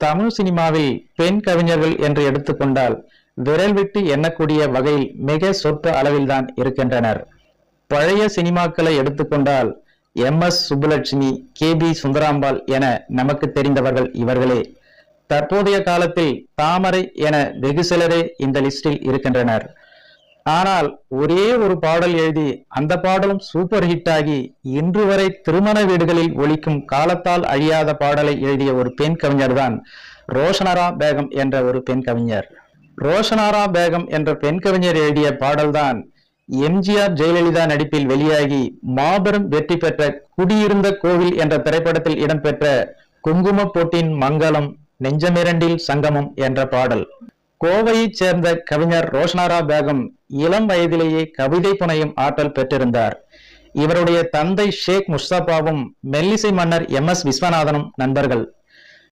தமிழ் சினிமாவில் பெண் கவிஞர்கள் என்று எடுத்துக்கொண்டால் விரல் விட்டு எண்ணக்கூடிய வகையில் மிக சொற்ப அளவில்தான் இருக்கின்றனர். பழைய சினிமாக்களை எடுத்துக்கொண்டால் MS சுப்புலட்சுமி, KB சுந்தராம்பாள் என நமக்கு தெரிந்தவர்கள் இவர்களே. தற்போதைய காலத்தில் தாமரை என வெகு சிலரே இந்த லிஸ்டில் இருக்கின்றனர். ஆனால் ஒரே ஒரு பாடல் எழுதி அந்த பாடலும் சூப்பர் ஹிட் ஆகி இன்று வரை திருமண வீடுகளில் ஒலிக்கும் காலத்தால் அழியாத பாடலை எழுதிய ஒரு பெண் கவிஞர் தான் ரோஷனாரா பேகம் என்ற ஒரு பெண் கவிஞர். ரோஷனாரா பேகம் என்ற பெண் கவிஞர் எழுதிய பாடல்தான் MGR ஜெயலலிதா நடிப்பில் வெளியாகி மாபெரும் வெற்றி பெற்ற குடியிருந்த கோவில் என்ற திரைப்படத்தில் இடம்பெற்ற குங்கும போட்டின் மங்களம் நெஞ்சமிரண்டில் சங்கமம் என்ற பாடல். கோவையைச் சேர்ந்த கவிஞர் ரோஷனாரா பேகம் இளம் வயதிலேயே கவிதை புனையும் ஆற்றல் பெற்றிருந்தார். இவருடைய தந்தை ஷேக் முஸ்தபாவும் மெல்லிசை மன்னர் MS விஸ்வநாதனும் நண்பர்கள்.